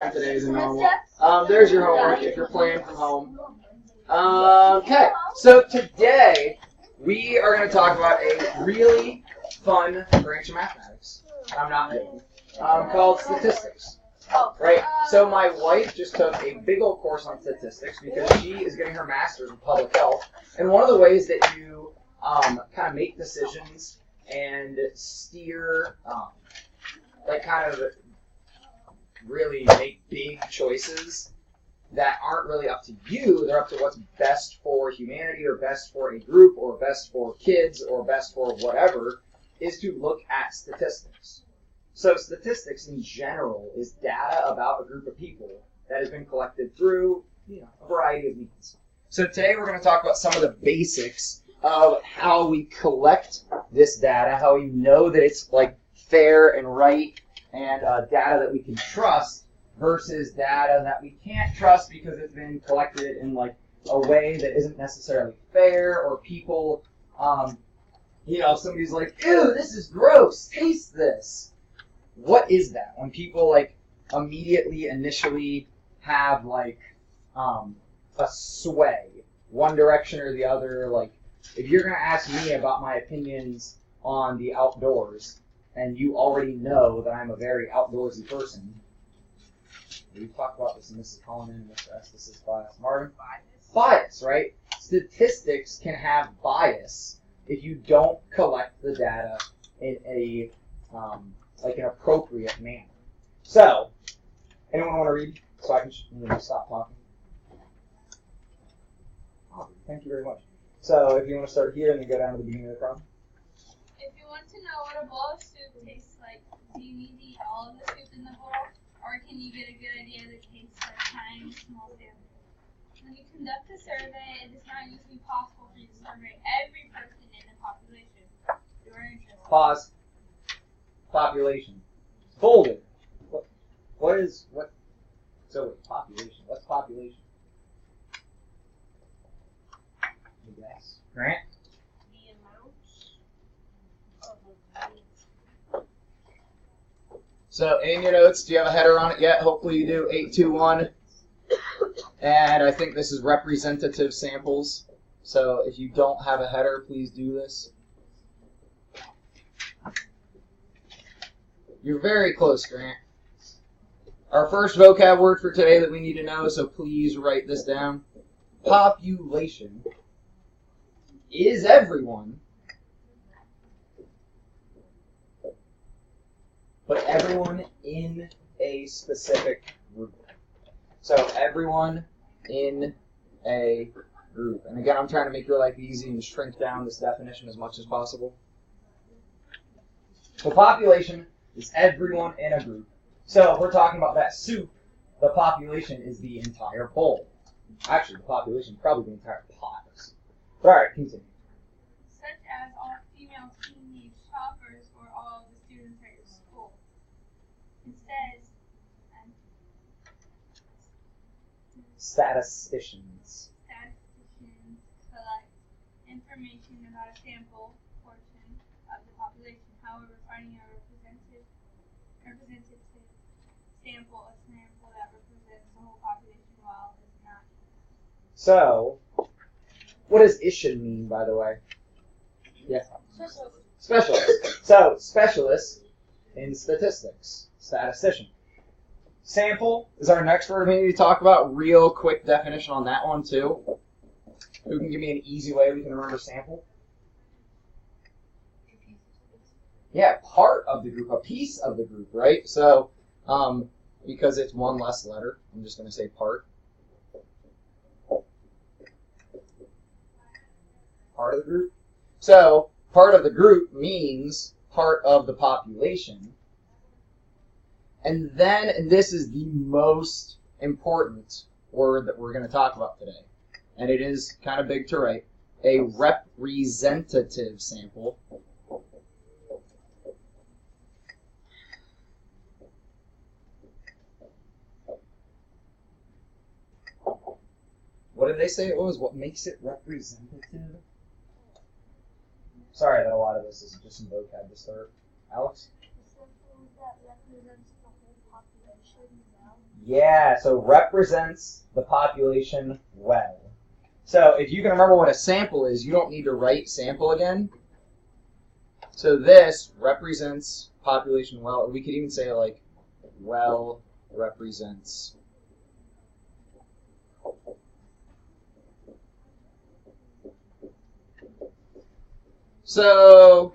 Today is normal. There's your homework if you're playing from home. Okay, so today we are going to talk about a really fun branch of mathematics. I'm not kidding. Called statistics. Right? So my wife just took a big old course on statistics because she is getting her master's in public health. And one of the ways that you kind of make decisions and steer, kind of really make big choices that aren't really up to you, they're up to what's best for humanity or best for a group or best for kids or best for whatever, is to look at statistics. So statistics in general is data about a group of people that has been collected through a variety of means. So today we're going to talk about some of the basics of how we collect this data, how we know that it's fair and right, and data that we can trust versus data that we can't trust because it's been collected in a way that isn't necessarily fair, or people, somebody's like, ew, this is gross, taste this. What is that? When people initially have a sway, one direction or the other, if you're going to ask me about my opinions on the outdoors, and you already know that I'm a very outdoorsy person. We've talked about this in Mrs. Holland and Mr. Estes' class. Marvin? Bias, right? Statistics can have bias if you don't collect the data in a an appropriate manner. So, anyone want to read so I can stop talking? Oh, thank you very much. So, if you want to start here and then go down to the beginning of the problem. If you want to know what a bowl of soup tastes like, do you need to eat all of the soup in the bowl, or can you get a good idea that it tastes like tiny, small sample? When you conduct a survey, it is not usually possible for you to survey every person in the population. You are interested. Pause. Population. Bolded. What? So wait, population. What's population? Yes. Grant? So, in your notes, do you have a header on it yet? Hopefully you do. 821. And I think this is representative samples. So, if you don't have a header, please do this. You're very close, Grant. Our first vocab word for today that we need to know, so please write this down. Population is everyone, but everyone in a specific group. So everyone in a group. And again, I'm trying to make your life easy and shrink down this definition as much as possible. So population is everyone in a group. So if we're talking about that soup, the population is the entire bowl. Actually, the population is probably the entire pot. But alright, continue. Such as all female teenage shoppers or all the students at your school. It says, statisticians collect information about a sample portion of the population. However, finding a representative sample, a sample that represents the whole population, well, is not. So, what does ISHN mean, by the way? Yeah. Specialist. So, specialist in statistics. Statistician. Sample is our next word we need to talk about. Real quick definition on that one, too. Who can give me an easy way we can remember sample? Yeah, part of the group, a piece of the group, right? So, because it's one less letter, I'm just going to say part. Part of the group. So, part of the group means part of the population. And then, and this is the most important word that we're going to talk about today, and it is kind of big to write, a representative sample. What did they say it was? What makes it representative? Sorry that a lot of this is just some vocab to start. Alex? The sample that represents the whole population, Yeah, so represents the population well. So if you can remember what a sample is, you don't need to write sample again. So this represents population well, or we could even say like well represents so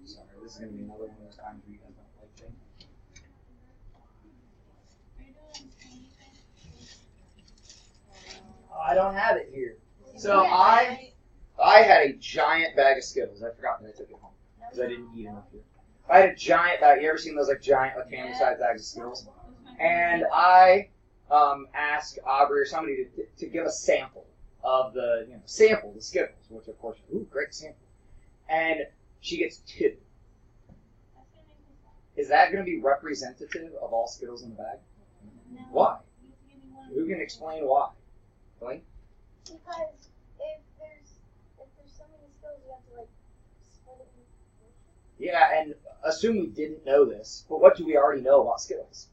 sorry, this is gonna be another one of those times where you guys don't like things. I don't have it here. So I had a giant bag of Skittles. I forgot that I took it home because I didn't eat enough here. I had a giant bag. You ever seen those like giant, like family-sized bags of Skittles? And I asked Aubrey or somebody to give a sample of the sample the Skittles, which of course, ooh, great sample. And she gets 2. Is that going to be representative of all Skittles in the bag? No. Why? Who can explain why? Blaine? Because if there's so many Skittles, you have to like split it in. Yeah, and assume we didn't know this, but what do we already know about Skittles?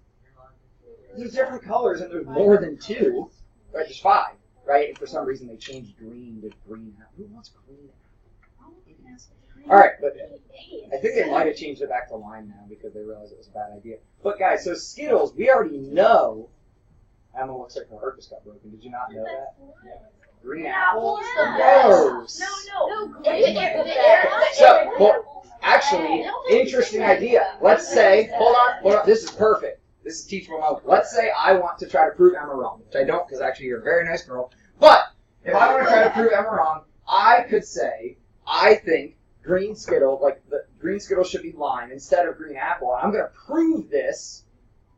There's different colors, and there's more than 2. Right? There's 5, right? And for some reason they changed green to green apple. Who wants green apple? All right, but I think they might have changed it back to lime now because they realized it was a bad idea. But guys, so Skittles, we already know. Emma looks like her heart just got broken. Did you not know that? Green apple? Gross. No. So, well, actually, interesting idea. Let's say, hold on, this is perfect. This is teachable moment. Let's say I want to try to prove Emma wrong, which I don't because actually you're a very nice girl. But if I want to try to prove Emma wrong, I could say, I think green Skittle, like the green Skittle should be lime instead of green apple. And I'm going to prove this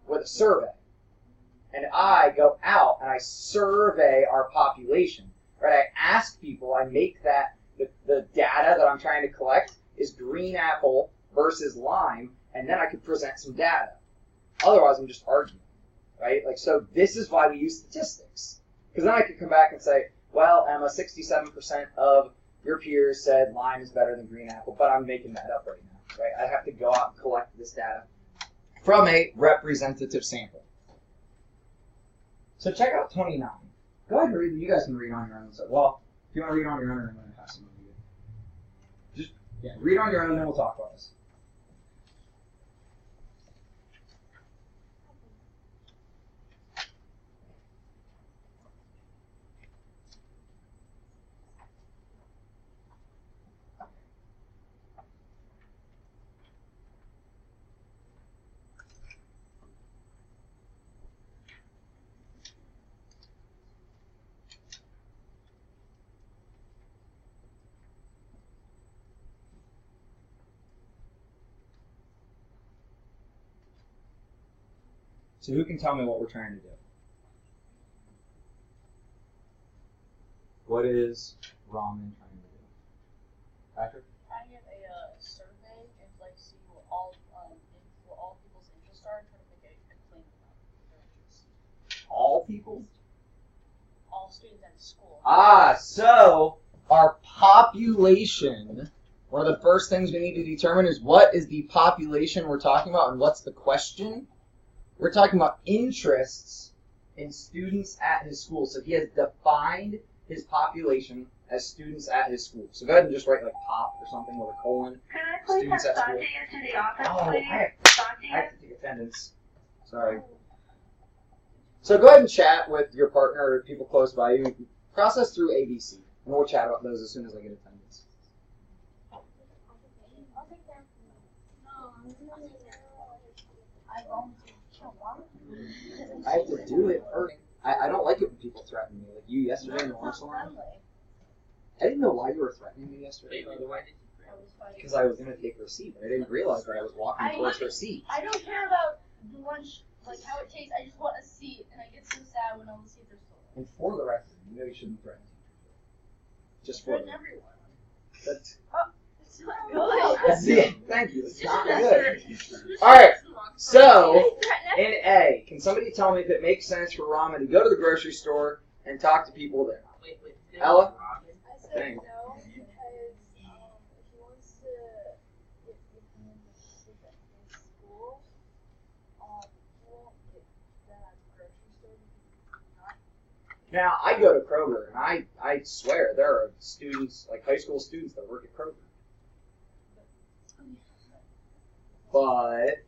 with a survey. And I go out and I survey our population. Right? I ask people, I make that, the data that I'm trying to collect is green apple versus lime, and then I could present some data. Otherwise, I'm just arguing, right? Like, so this is why we use statistics. Because then I could come back and say, well, Emma, 67% of your peers said lime is better than green apple, but I'm making that up right now, right? I have to go out and collect this data from a representative sample. So check out 29. Go ahead and read it. You guys can read on your own. So, well, if you want to read on your own, I'm going to pass them over to you. Just, read on your own, and then we'll talk about this. So who can tell me what we're trying to do? What is Ramen trying to do? Patrick? Trying to get a survey and like see what all people's interests are and try to make a claim about their interests. All people? All students at the school. So our population, one of the first things we need to determine is what is the population we're talking about and what's the question? We're talking about interests in students at his school. So he has defined his population as students at his school. So go ahead and just write like pop or something with a colon. Can I please have Students at school. Sanjay into the office, Oh, please? I Sanjay? have to take attendance. Sorry. So go ahead and chat with your partner or people close by you. Process through ABC. And we'll chat about those as soon as I get attendance. I have to do it first. I don't like it when people threaten me. Like you yesterday in the lunch line. I didn't know why you were threatening me yesterday, by the way. Because I was going to take her seat, but I didn't realize that I was walking towards her seat. I don't care about the lunch, like how it tastes. I just want a seat, and I get so sad when all the seats are stolen. And for the record, you know you shouldn't threaten teachers. Just for the record. Everyone. That's It's not good. That's it. Thank you. It's not good. All right. So, in A, can somebody tell me if it makes sense for Ramen to go to the grocery store and talk to people there? Ella? I said Dang. no, because if he wants to get his school, Now, I go to Kroger, and I swear there are students, like high school students, that work at Kroger. But,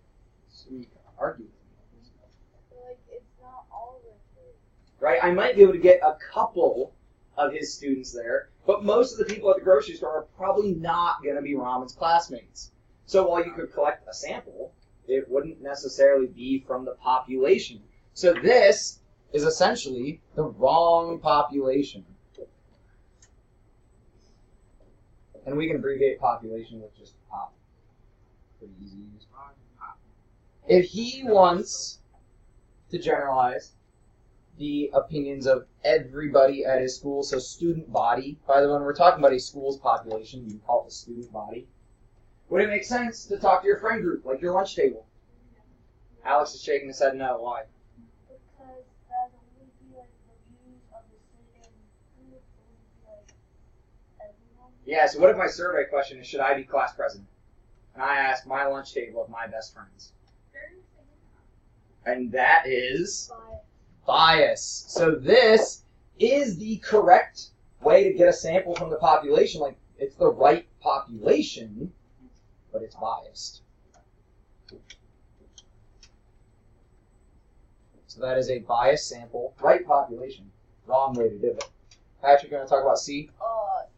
so you can argue with me. I feel like it's not all of it. Right? I might be able to get a couple of his students there, but most of the people at the grocery store are probably not going to be Raman's classmates. So while you could collect a sample, it wouldn't necessarily be from the population. So this is essentially the wrong population. And we can abbreviate population with just pop. Pretty easy to use. If he wants to generalize the opinions of everybody at his school, so student body, by the way, when we're talking about a school's population, you can call it the student body. Would it make sense to talk to your friend group, like your lunch table? Alex is shaking his head no. Why? Because that would be like the views of the student group, it would be like everyone. Yeah, so what if my survey question is, should I be class president? And I ask my lunch table of my best friends. And that is bias. So this is the correct way to get a sample from the population. Like, it's the right population, but it's biased. So that is a biased sample, right population. Wrong way to do it. Patrick, you going to talk about C?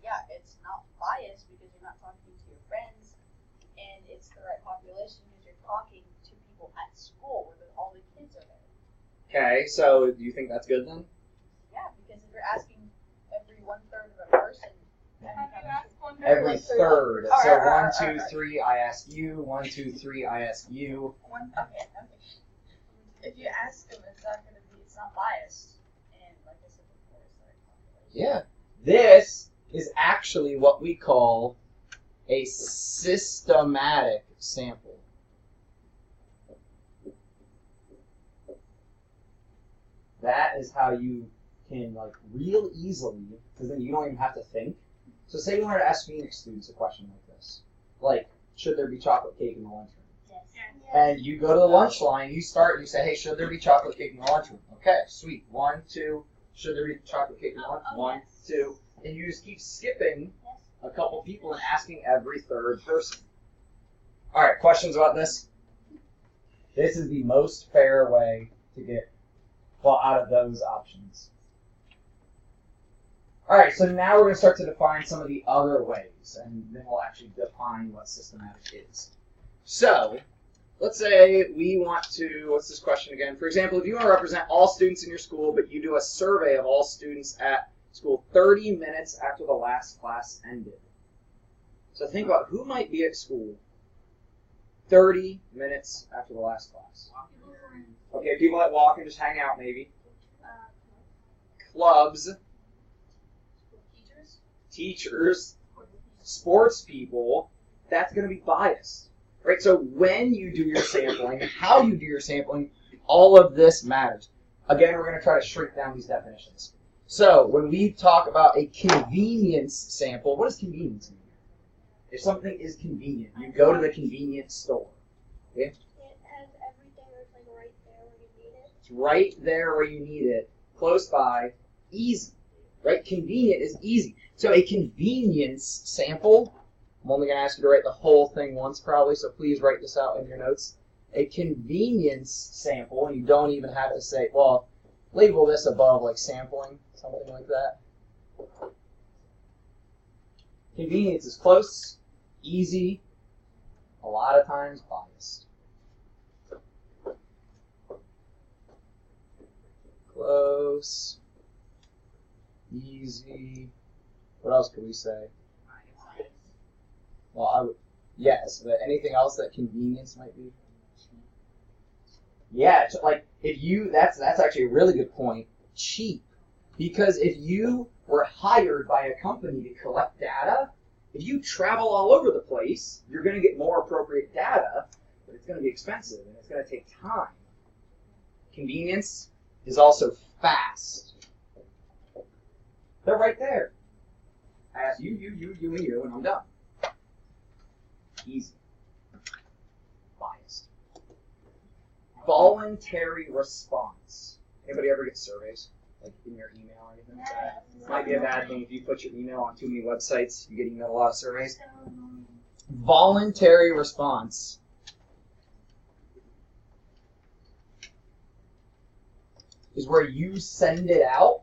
Yeah, it's not biased because you're not talking to your friends, and it's the right population because you're talking to people at school where all the kids are there. Okay, so do you think that's good then? Yeah, because if you're asking every 1/3 of a person, Have you asked one Every third. So Alright, 1, 2, 3, I ask you. 1, 2, 3, I ask you. okay. If you ask them, it's not biased. And like I said before, it's the right population. Yeah. This is actually what we call a systematic sample. That is how you can, like, real easily, because then you don't even have to think. So say you wanted to ask Phoenix students a question like this. Like, should there be chocolate cake in the lunchroom? And you go to the lunch line, you start, and you say, hey, should there be chocolate cake in the lunchroom? Okay, sweet. 1, 2, should there be chocolate cake in the lunchroom? 1, 2. And you just keep skipping a couple people and asking every third person. All right, questions about this? This is the most fair way to get, well, out of those options. All right, so now we're going to start to define some of the other ways, and then we'll actually define what systematic is. So, let's say we want to, what's this question again? For example, if you want to represent all students in your school, but you do a survey of all students at school 30 minutes after the last class ended. So think about who might be at school 30 minutes after the last class. Okay, people that walk and just hang out maybe. Clubs. Teachers. Sports people. That's going to be biased. Right? So when you do your sampling, how you do your sampling, all of this matters. Again, we're going to try to shrink down these definitions. So when we talk about a convenience sample, what does convenience mean? If something is convenient, you go to the convenience store. Okay? It has everything that's like right there where you need it. It's right there where you need it, close by, easy. Right? Convenient is easy. So a convenience sample, I'm only going to ask you to write the whole thing once probably, so please write this out in your notes. A convenience sample, and you don't even have to say, well, label this above like sampling, something like that. Convenience is close, easy, a lot of times biased. Close, easy. What else could we say? Well, I would, yes, but anything else that convenience might be? Yeah, like if you, that's actually a really good point. Cheap, because if you were hired by a company to collect data, if you travel all over the place, you're going to get more appropriate data, but it's going to be expensive and it's going to take time. Convenience is also fast. They're right there. I ask you, and you, and I'm done. Easy. Biased. Voluntary response. Anybody ever get surveys? like in your email or anything like that. Might be a bad thing if you put your email on too many websites. You get emailed a lot of surveys. Voluntary response is where you send it out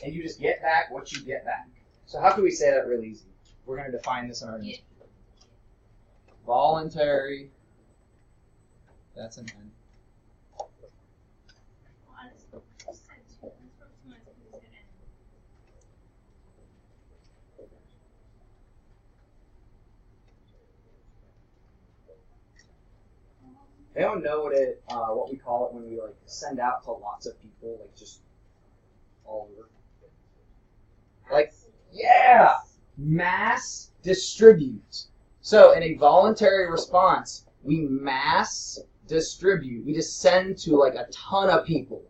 and you just get back what you get back. So how can we say that really easy? We're going to define this in our notes. Voluntary, that's an N. I don't know what we call it when we like send out to lots of people, like just all over. Like, yeah, mass distribute. So in a voluntary response, we mass distribute. We just send to like a ton of people.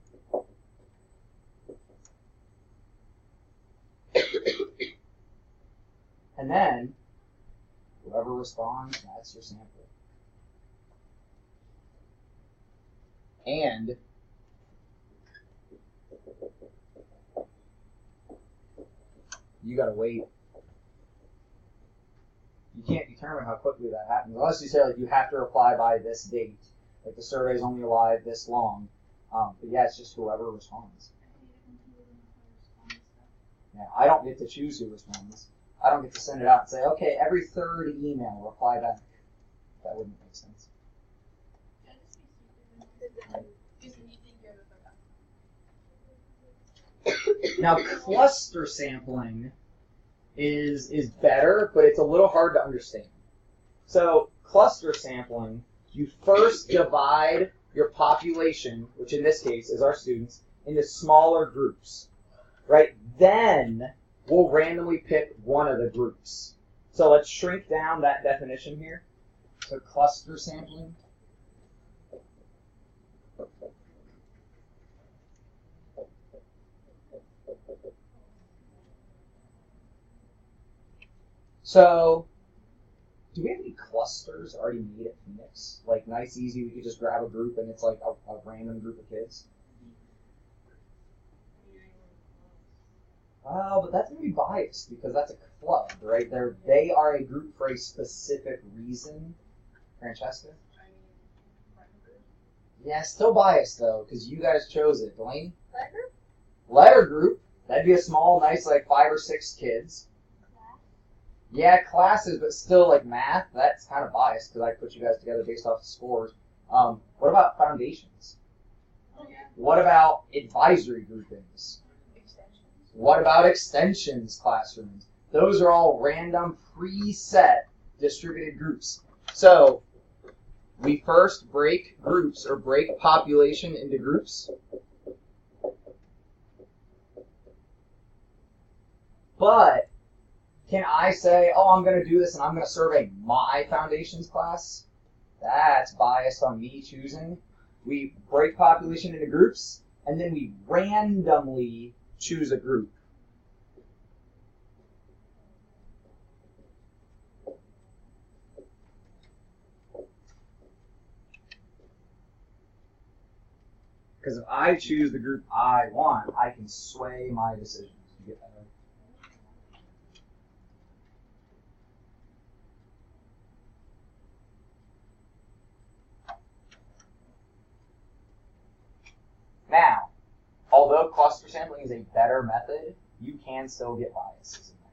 And then whoever responds, that's your sample. And you gotta wait. You can't determine how quickly that happens unless you say like you have to reply by this date. Like the survey is only alive this long. But yeah, it's just whoever responds. Yeah, I don't get to choose who responds. I don't get to send it out and say, okay, every third email reply back. That wouldn't make sense. Now, cluster sampling is better, but it's a little hard to understand. So, cluster sampling, you first divide your population, which in this case is our students, into smaller groups, right? Then we'll randomly pick one of the groups. So let's shrink down that definition here. So cluster sampling. So, do we have any clusters already made at Phoenix? Like nice, easy, we could just grab a group and it's like a random group of kids? Well, but that's going to be biased because that's a club, right? They are a group for a specific reason. Francesca? Yeah, still biased though, because you guys chose it. Delaney? Letter group? Letter group. That'd be a small, nice, like 5 or 6 kids. Yeah, classes, but still like math, that's kind of biased because I put you guys together based off the scores. What about foundations? What about advisory groupings? What about extensions classrooms? Those are all random, preset, distributed groups. So we first break groups or break population into groups. But can I say, oh, I'm going to do this and I'm going to survey my foundations class? That's biased on me choosing. We break population into groups, and then we randomly choose a group. Because if I choose the group I want, I can sway my decisions. You get that right? Now, although cluster sampling is a better method, you can still get biases in there.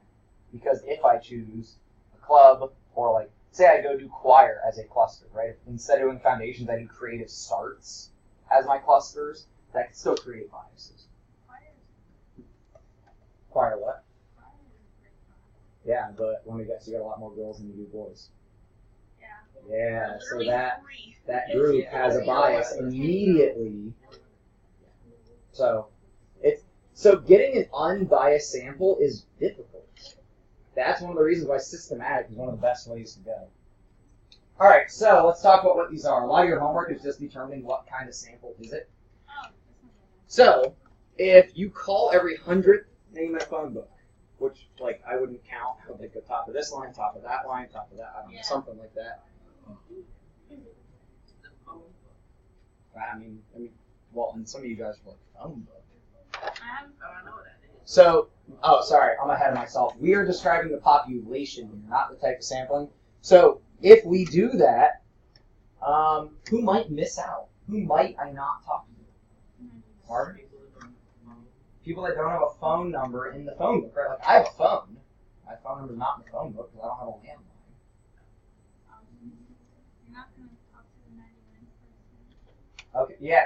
Because if I choose a club, or like, say I go do choir as a cluster, right? Instead of doing foundations, I do creative starts as my clusters. That can still create biases. Choir what? Yeah, but let me guess, you got a lot more girls than you do boys. Yeah, so that group has a bias immediately. So getting an unbiased sample is difficult. That's one of the reasons why systematic is one of the best ways to go. All right, so let's talk about what these are. A lot of your homework is just determining what kind of sample is it. So if you call every 100th name in a phone book, which like I wouldn't count, I would like the top of this line, top of that line, top of that, I don't know, something like that. I mean, well, and some of you guys were like phone book. I I know what that is. So, oh, sorry, I'm ahead of myself. We are describing the population here, not the type of sampling. So, if we do that, who might miss out? Who might I not talk to? Marvin? People that don't have a phone number in the phone book, right? Like, I have a phone. My phone number's not in the phone book because I don't have a landline. You're not going to talk to the 99%. Okay, yeah,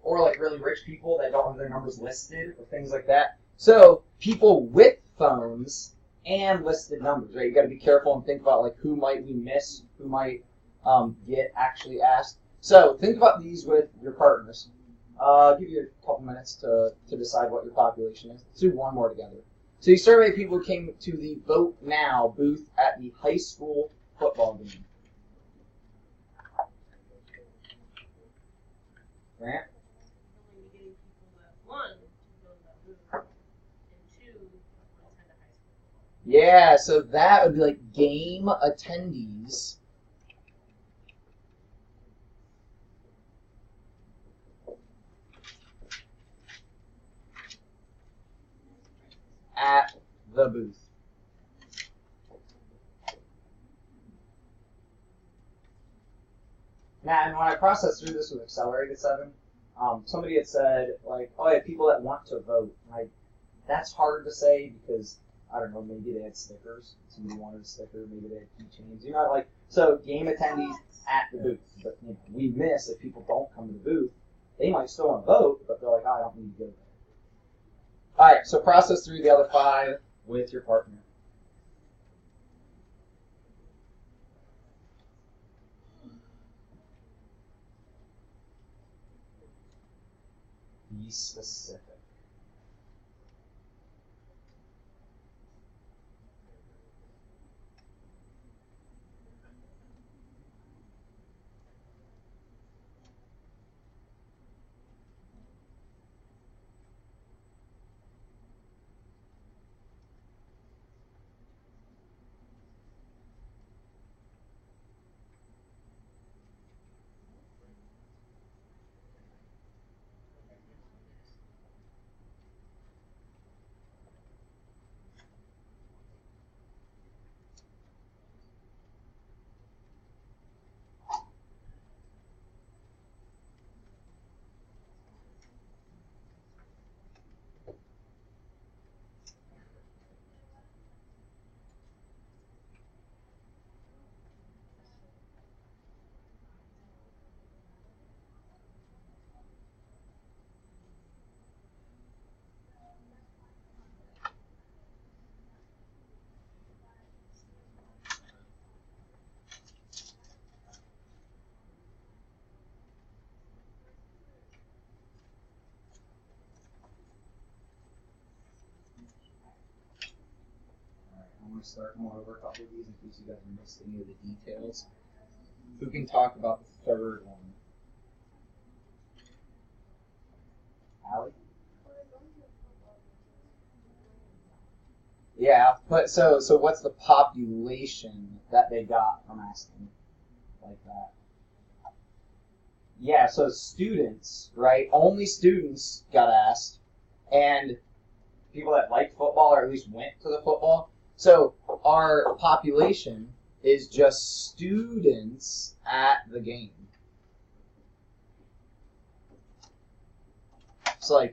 or really rich people that don't have their numbers listed or things like that. So people with phones and listed numbers, right? You got to be careful and think about who might we miss, who might get actually asked. So think about these with your partners. I'll give you a couple minutes to decide what your population is. Let's do one more together. So you survey people who came to the Vote Now booth at the high school football game. Grant? You're only getting people that, one, to go to that booth, and two, attend a high school football. Yeah, so that would be game attendees. At the booth. Now, and when I processed through this with Accelerated 7, somebody had said, oh, yeah, people that want to vote. That's hard to say because, I don't know, maybe they had stickers. Somebody wanted a sticker. Maybe they had keychains. So game attendees at the booth. But we miss if people don't come to the booth. They might still want to vote, but they're like, oh, I don't need to go there. All right, so process through the other 5 with your partner. Be specific. I'm going to start going over a couple of these in case you guys missed any of the details. Who can talk about the third one? Allie? Yeah, but so what's the population that they got from asking like that? Yeah, so students, right? Only students got asked, and people that liked football or at least went to the football. So our population is just students at the game. It's if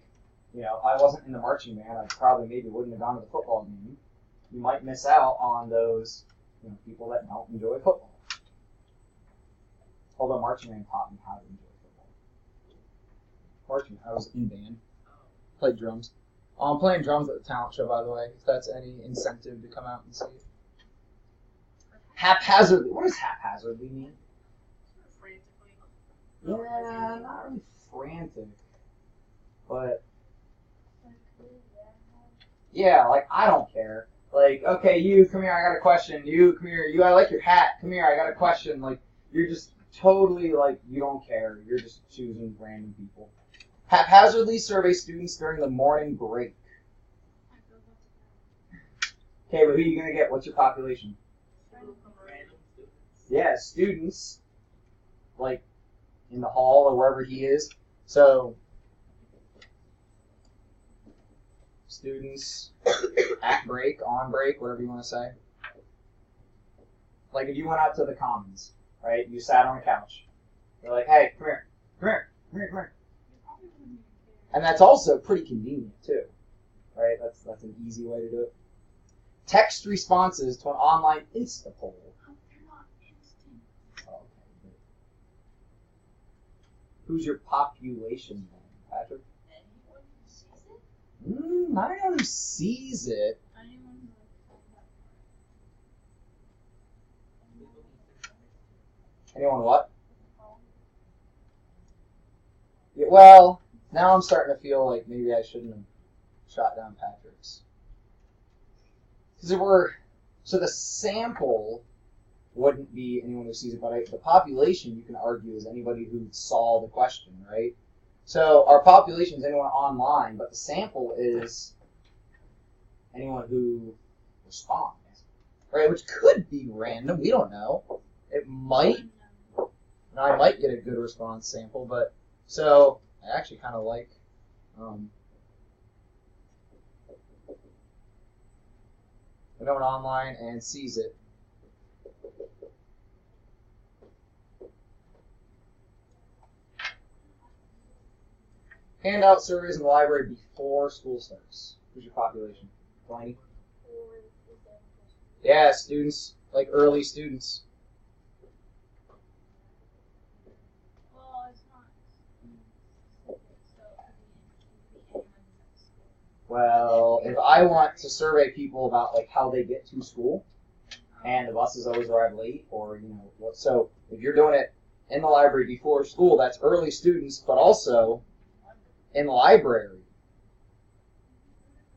I wasn't in the marching band, I probably maybe wouldn't have gone to the football game. You might miss out on those people that don't enjoy football. Although marching band taught me how to enjoy football. Marching, I was in band. Played drums. I'm playing drums at the talent show, by the way, if that's any incentive to come out and see it. Haphazardly. What does haphazardly mean? Yeah, not really frantic. But, yeah, I don't care. Okay, you, come here, I got a question. You, come here. You, I like your hat. Come here, I got a question. You're just totally, you don't care. You're just choosing random people. Haphazardly survey students during the morning break. Okay, but who are you going to get? What's your population? Yeah, students, in the hall or wherever he is. So, students at break, on break, whatever you want to say. Like if you went out to the commons, right? You sat on a couch. You're like, hey, come here, come here, come here, come here. And that's also pretty convenient too, right? That's an easy way to do it. Text responses to an online Insta poll. They're not instant. Oh, okay. Who's your population then, Patrick? Anyone who sees it? Not anyone who sees it. Anyone who signed up for Anyone what? Yeah, well, now I'm starting to feel like maybe I shouldn't have shot down Patrick's. Because so the sample wouldn't be anyone who sees it, but the population, you can argue, is anybody who saw the question, right? So our population is anyone online, but the sample is anyone who responds, right? Which could be random. We don't know. It might. And I might get a good response sample, but so I actually kind of like. Anyone online and sees it. Hand out surveys in the library before school starts. Who's your population? Blaney? Yeah, students, like early students. Well, it's not. So it could be anyone who's at school. Well, if I want to survey people about like how they get to school, and the buses always arrive late, or so if you're doing it in the library before school, that's early students, but also in the library.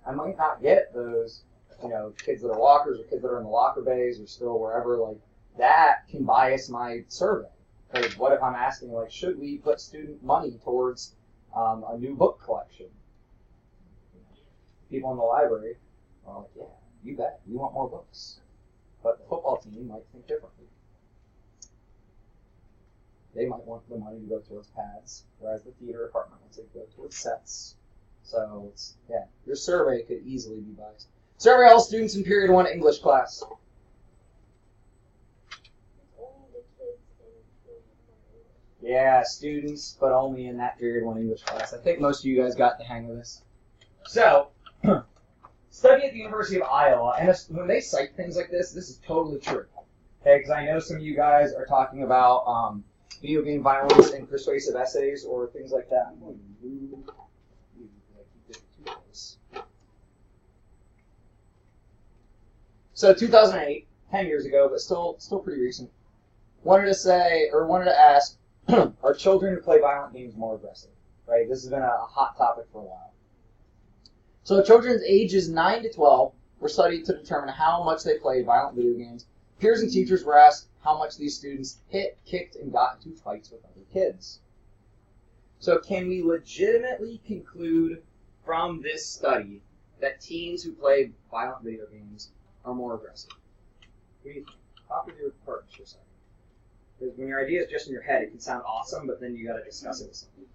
I might not get those, kids that are walkers or kids that are in the locker bays or still wherever. Like that can bias my survey. Because what if I'm asking like, should we put student money towards a new book collection? People in the library are like, yeah, you bet, we want more books. But the football team might think differently. They might want the money to go towards pads, whereas the theater department wants it to go towards sets. So, your survey could easily be biased. Survey all students in period 1 English class. Yeah, students, but only in that period 1 English class. I think most of you guys got the hang of this. So, study at the University of Iowa, and when they cite things like this is totally true. Okay, because I know some of you guys are talking about video game violence and persuasive essays or things like that. I'm going to move you because I keep it too close. So 2008, 10 years ago, but still pretty recent. Wanted to ask, are children who play violent games more aggressive? Right, this has been a hot topic for a while. So children's ages 9 to 12 were studied to determine how much they played violent video games. Peers and teachers were asked how much these students hit, kicked, and got into fights with other kids. So can we legitimately conclude from this study that teens who play violent video games are more aggressive? What do you think? Talk with your partners for a second. Because when your idea is just in your head, it can sound awesome, but then you got to discuss it with somebody.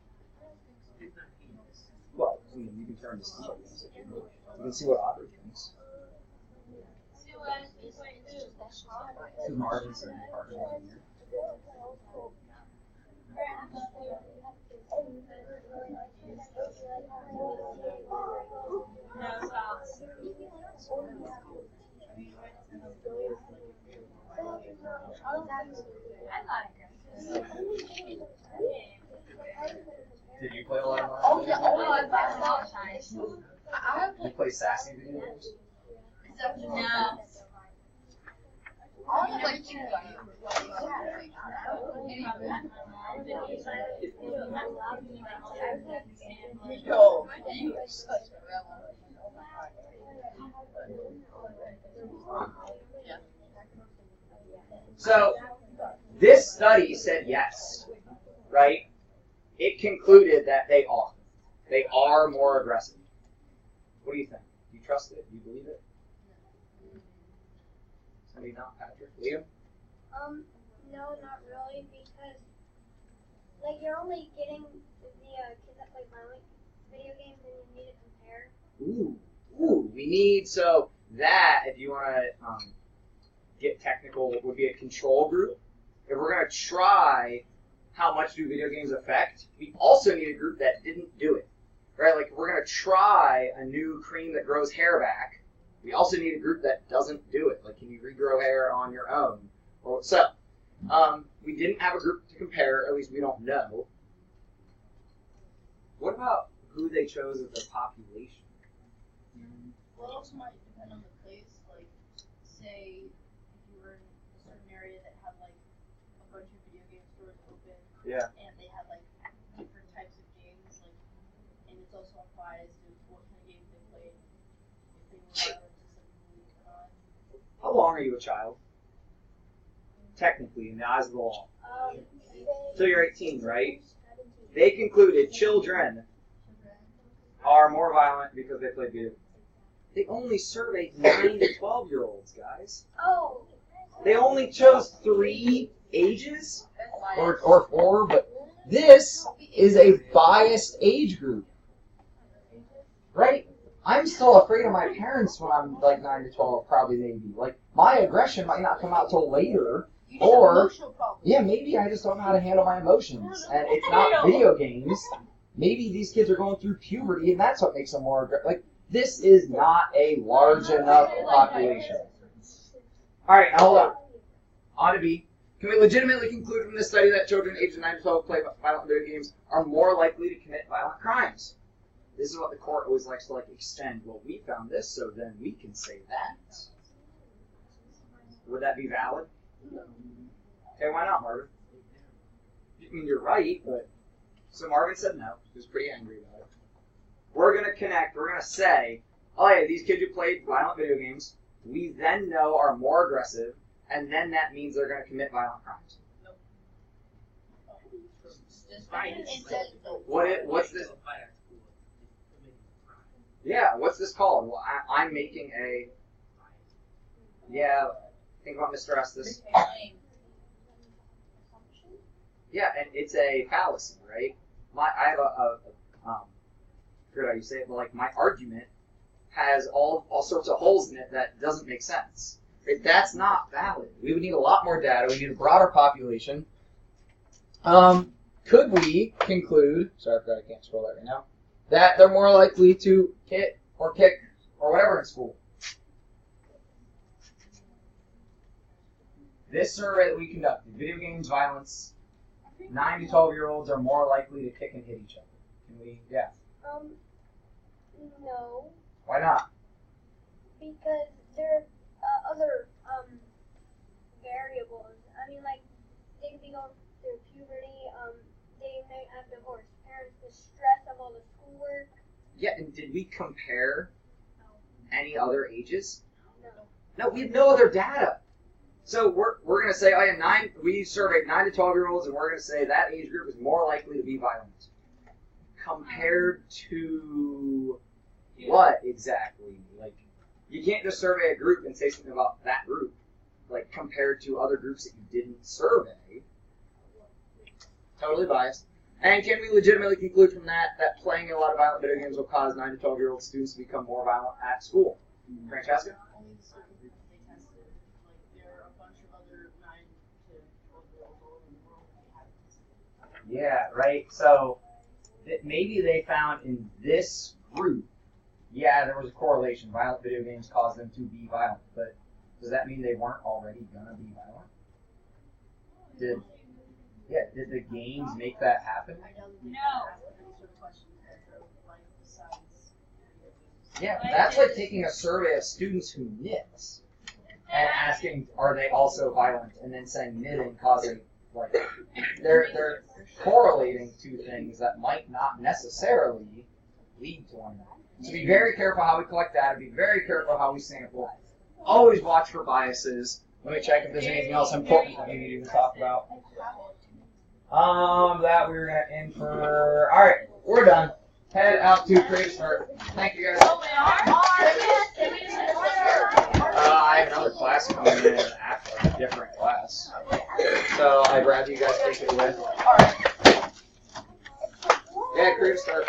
Well, you can turn to somebody else if you need. You can see what Audrey thinks. This is Marvin's partner right here. Did you play a lot of Mario? Did you play sassy video games? No. I like you guys. Yo, you are such a rebel. So, this study said yes, right? It concluded that they are. They are more aggressive. What do you think? Do you trust it? Do you believe it? Somebody not, Patrick? Liam? No, not really, because, like, you're only getting the kids that play violent video games and you need to compare. Ooh, we need, so that, if you want to get technical, would be a control group. If we're going to try how much do video games affect, we also need a group that didn't do it. Right? Like, if we're going to try a new cream that grows hair back, we also need a group that doesn't do it. Like, can you regrow hair on your own? Or so. We didn't have a group to compare, at least we don't know. What about who they chose as their population? Well, it also might depend on the place. Like, say, if you were in a certain area that had, like, a bunch of video game stores open, Yeah. and they had, like, different types of games, like, and it's also unbiased to what kind of games they played, if they were violent to some people or not. How long are you a child? Technically, in the eyes of the law. So you're 18, right? They concluded children are more violent because they play video. They only surveyed 9 to 12-year-olds, guys. Oh. They only chose 3 ages, or 4, but this is a biased age group, right? I'm still afraid of my parents when I'm like 9 to 12, probably maybe. Like, my aggression might not come out till later. You just have Or, emotional problems. yeah, maybe I just don't know how to handle my emotions. And it's not video games. Maybe these kids are going through puberty, and that's what makes them more aggressive. Like, this is not a large enough population. All right, now hold on. On to B. Can we legitimately conclude from this study that children aged 9 to 12 play violent video games are more likely to commit violent crimes? This is what the court always likes to, like, extend. Well, we found this, so then we can say that. Would that be valid? Okay, why not, Marvin? I mean, you're right, but... So Marvin said no. He was pretty angry about it. We're going to connect. We're going to say, oh yeah, these kids who played violent video games, we then know are more aggressive, and then that means they're going to commit violent crimes. What's this? Yeah, what's this called? Well, I'm making a... Yeah, think about Mr. Estes. Yeah, and it's a fallacy, right? I have I forget how you say it, but like my argument has all sorts of holes in it that doesn't make sense. Right? That's not valid. We would need a lot more data. We need a broader population. Could we conclude? Sorry, I forgot I can't scroll that right now. That they're more likely to hit or kick or whatever in school. This survey that we conducted, video games, violence, 9 to 12-year-olds are more likely to kick and hit each other. Can we? Yeah. No, Why not? because there are other variables. I mean, like they could be going through puberty. They may have divorced parents, the stress of all the schoolwork. Yeah, and did we compare any other ages? No. No, we have no other data. So we're going to say, oh yeah, we surveyed 9 to 12-year-olds, and we're going to say that age group is more likely to be violent. Compared to what exactly? Like, you can't just survey a group and say something about that group. Like, compared to other groups that you didn't survey. Totally biased. And can we legitimately conclude from that playing a lot of violent video games will cause 9 to 12-year-old students to become more violent at school? Francesca? Only the certain group that they tested. Like, there are a bunch of other 9 to 12-year-olds all over the world that they haven't tested. Yeah, right. So maybe they found in this group, yeah, there was a correlation. Violent video games caused them to be violent. But does that mean they weren't already going to be violent? Did the games make that happen? I know that they No. can't ask any sort of questions that are like besides video games. Yeah, that's like taking a survey of students who knit and asking, are they also violent? And then saying knitting causing, like, they're correlating two things that might not necessarily lead to one another. So be very careful how we collect data. Be very careful how we sample. Always watch for biases. Let me check if there's anything else important that we need to talk about. That we were going to end for... All right, we're done. Head out to Creative Start. Thank you, guys. Oh, we are? I have another class coming in after a different class. So I'd rather you guys take it away. Yeah, Creative Start.